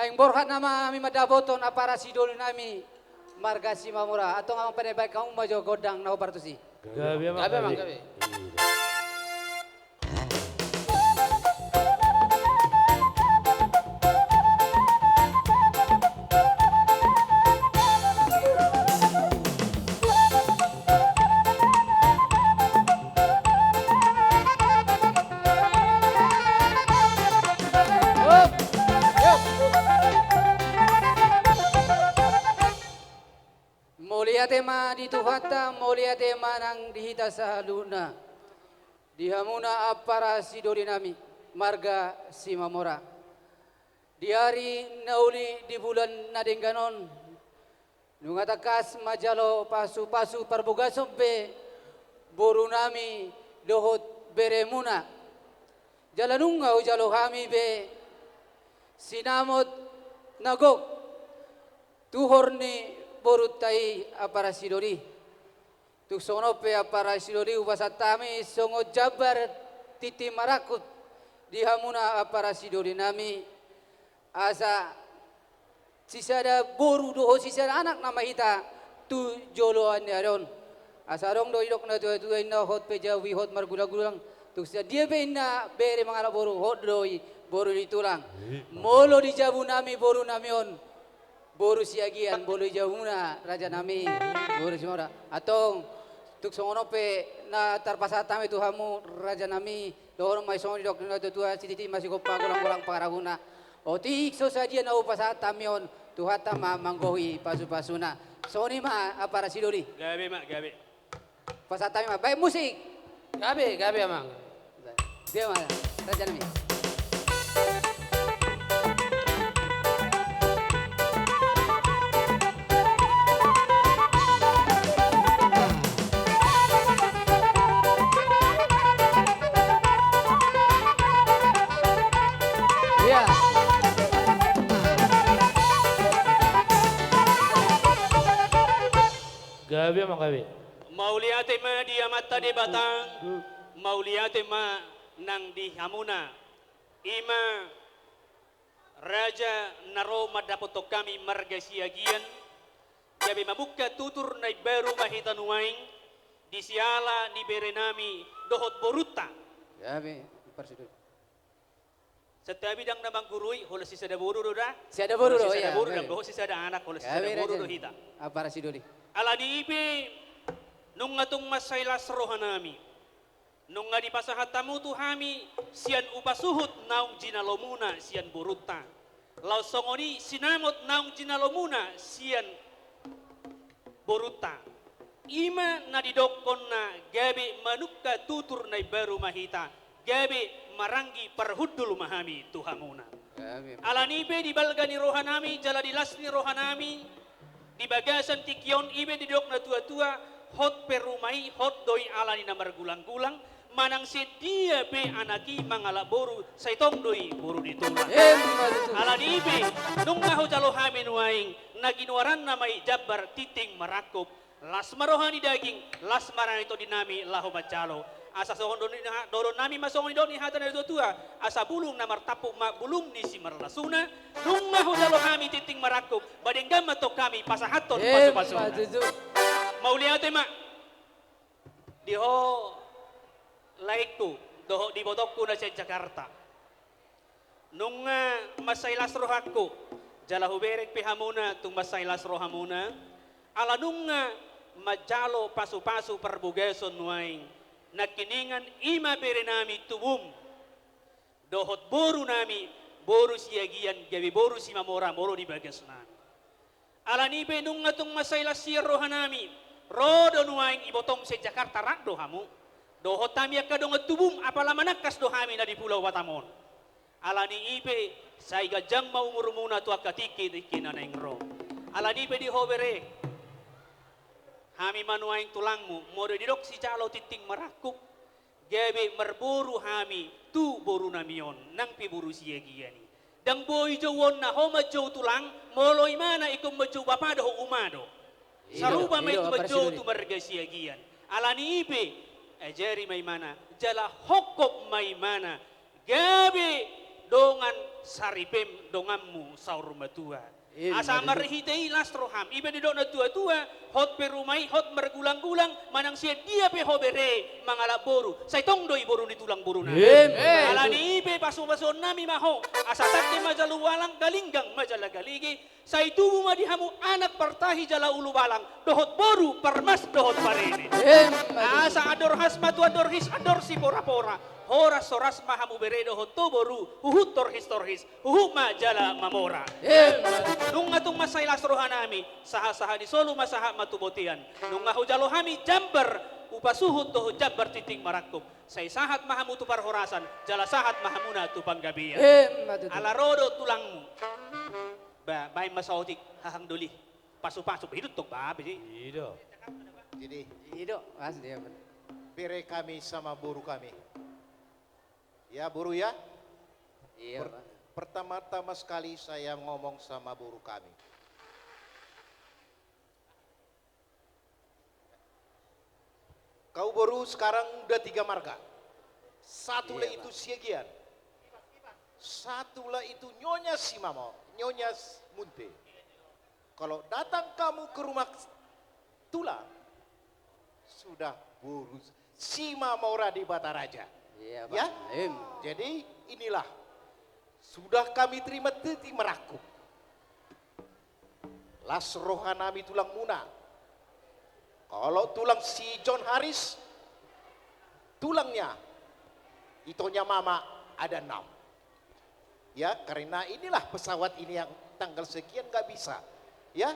Aing borhat nama mi madaboton apara sidol nami marga si mamura atau ngamang pada baik kamu majo godang nau partusi. Gabi emang Gabi emang gabi. gabi. Yup, yup. Mulia tema di tuhata, mulia tema nang dihita sa luna. Dihamuna apara sidori nami, marga si mamora. Di hari nauli di bulan nadengganon, nungatakas majalo pasu-pasu parbugasombe, boru nami dohot beremuna. Jalanunggaw jalo kami be, sinamot nagok, tuhor ni borutai apara sidori. Tuk sonope apara sidori ubasatami songo jabar titi marakut dihamuna apara sidori nami asa sisada boru doho sisada anak nama hita tu joloan yaron asa rong do idok na tu ina hot pejawi hot margula-gulang tuk dia be ina bere mangala boru hot doi boru ditulang molo dijabu nami boru namion boru siagian boru jabuna raja nami boru simora atong tuk songono pe na tarpasatami tu hamu raja nami dohon mai songo dok na tu titi masih ko pagulang-gulang pangaraguna otik so sadia na upasatamion tu hata manggohi pasu-pasuna soni ma apara sidori Gabi mak gabi. pasatami ma baik musik Gabi gabi emang. dia mana raja nami Iya. Gabi emang gabi. Mauliate ma dia mata di batang. Mauliate ma nang di hamuna. Ima raja naro madapoto kami marga siagian. Gabi mabuka tutur na baru mahitanuaing. Di siala ni berenami dohot boruta. Ya be parsidori Setiap bidang namang gurui, hola si sada boru dah. Si ada boru Hola do, si sada iya, boru iya. dah, si sada anak, hola si Ya sada be boru raja do hita. apara sidori Ala di ibe nung ngatong masailas rohanami. Nung nga di pasahatamu tu hami sian upasuhut naung jinalomuna sian buruta. Lau songoni sinamot naung jinalomuna sian buruta. Ima na didokon na gabi manukka tutur na baru mahita. Gabi maranggi perhudul mahami tuhamuna. Ya be Ala nibe di balga ni rohanami, jala di las ni rohanami, di bagasan tikyon ibe di dok na tua-tua, hot perumai, hot doi ala ni namar gulang-gulang, manang sedia be anaki mangala boru, saitong doi boru ditulang. betul Ala ni ibe, nung ngaho jalo hamin waing, naginuaran namai jabar titing marakup, las marohani daging, las marani to dinami laho bacalo. Asa sohon doron nami masongon don ni hatan dari tua asa bulung na martapuk mak bulung ni si marlasuna nung maho jalo kami titing marakup badeng gamma to kami pasahaton pasu-pasu mauliate mak diho laiku doho di bodokku na sa Jakarta nung masailas rohakku jala huberek pihamuna tung masailas rohamuna ala nung majalo pasu-pasu perbugeson nuaing nakiningan ima bere nami tubum dohot boru nami boru siagian gabi boru si mamora moro di bagas nami alani be nung ngatong masayla siya rohanami rodo nuaing ibotong sa Jakarta rak dohamu dohot tami akadong tubum apala manakas dohami na di Pulau Batamon alani ibe sa igajang maumurumuna tu akatiki di kinanaing ro alani be di hobere Hami manuaing tulangmu, mode didok si calo titing merakup, gabe merburu hami, tu boru namion, nang pi buru siagiani. Dang boy jawon na homa jaw tulang, moloy mana ikum majaw bapa doh umado. Saruba may tu majaw tu marga siagian. Alani ibe, jari may mana, jala hokop may mana, gabe dongan saripem dongammu saur matua. Asa Madu. marhitei lastroham ibe di dona tua-tua hot perumai hot mergulang-gulang manang sia dia pe hobere mangala boru sai tong doi boru ni tulang boru na ala ni ibe pasu-pasu nami maho asa takke majalu walang galinggang majala galigi sai tubu madihamu anak partahi jala ulu walang dohot boru permas dohot parene asa ador hasmatu ador his ador si pora-pora horas soras mahamu beredo hoto boru huhut torhis huhu majala mamora nung atong masay lasrohan nami saha-saha di solo masaha matubotian nung ngahujalo hami jambar upasuhut to jambar titing marakup say sahat mahamu tu parhorasan jala sahat mahamuna tu panggabian alarodo tulangmu bay masaotik hahang duli pasu-pasu hidup tok babi sih Iya. Jadi Ido, asli ya. bere kami sama buruh kami. Ya buruh ya. Iya, Pak. Pertama-tama sekali saya ngomong sama buruh kami. Kau buruh sekarang udah 3 marga. Satu lah Iya, itu Siegian. Satu lah itu Nyonya Simamo, Nyonya Munte. Kalau datang kamu ke rumah Tulang, sudah buruh Simamora di Bataraja. Iya, Pak. Ya? Jadi inilah sudah kami terima teti merakup. Las rohanami tulang muna. Kalau tulang si John Harris, tulangnya itonya mama ada 6. Ya, karena inilah pesawat ini yang tanggal sekian nggak bisa. Ya,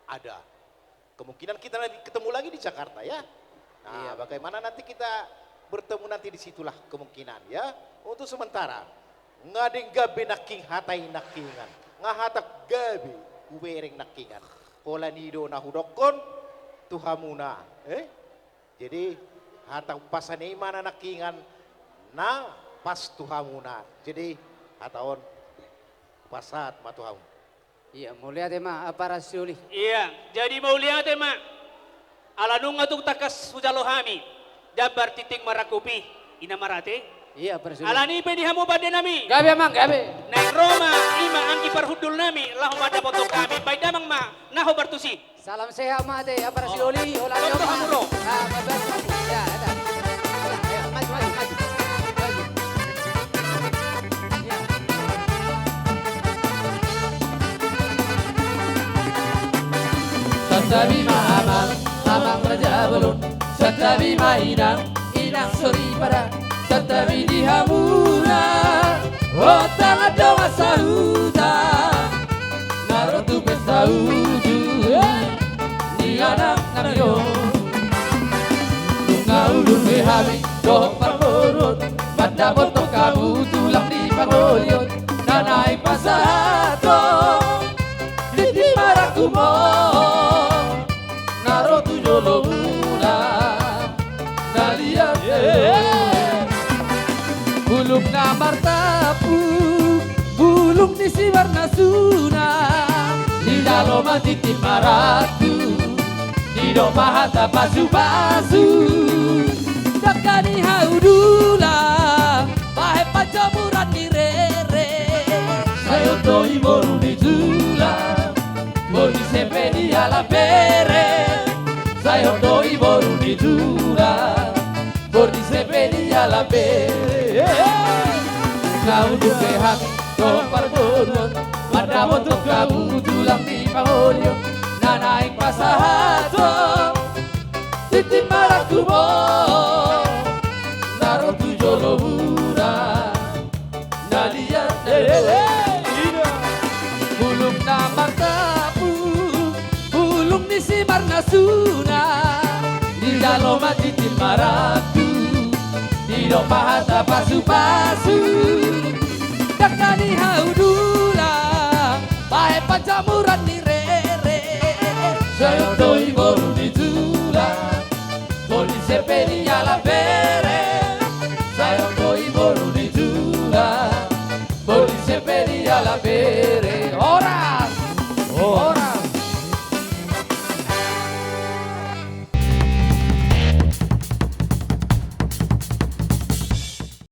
ada. Kemungkinan kita nanti ketemu lagi di Jakarta ya. Nah, Iya. bagaimana nanti kita bertemu nanti disitulah kemungkinan ya. Untuk sementara ngadeng gabe naking hatai nakingan ngahatak gabe ubereng nakingan pola nido nahudokon tuhamuna jadi hatak pasane mana nakingan na pas tuhamuna jadi hataon pasat matuham Iya, mulia tema apa rasiuli. iya jadi mau lihat mak ala nung atung takas hujalohami jabar titing marakupi ina marate Iya, rasiuli. alani pe dihamu bade nami Gabe mang, gabe. Neng Roma ima angki parhudul nami lahu mada foto kami baik damang ma naho bertusi Salam sehat mate, apa rasiuli. Hola, Tonto nyoba. hamuro. Ah, maju. Ya, ada. Ayo, maju. Maju. Ya. Satabi mahamang, hamang raja belun. Satabi mainang, inang sori pada. Satabi dihamuna, otang ada wasahuta. Narotu pesaudu, ni anak namyo. Tunga ulun behami, doh parborot. Mata botok kamu tulang di pangoliot. Nanai pasato, di marakumo. Narotu jolomuna, nalian bulung na martapu, bulung di si warna suna. Di dalam titik maratu, di doma hata pasu-pasu. Dakani haudula, bahe pacamuran di rere. Sayo doi boru di jula, boni sepe di ala pere. Sayo doi boru di jula, boni sepe di ala pere. Kau duke hami, dompar boruon. Pada motok kamu tulang di pangolio. Nanaing pasahato, titip marakumo. Narotu jolomuna, nalian bulung na martapu, bulung di si marnasuna. Di dalam titil maratu, di dopa hata pasu-pasu. Dakani haudula, bae pacamuran ni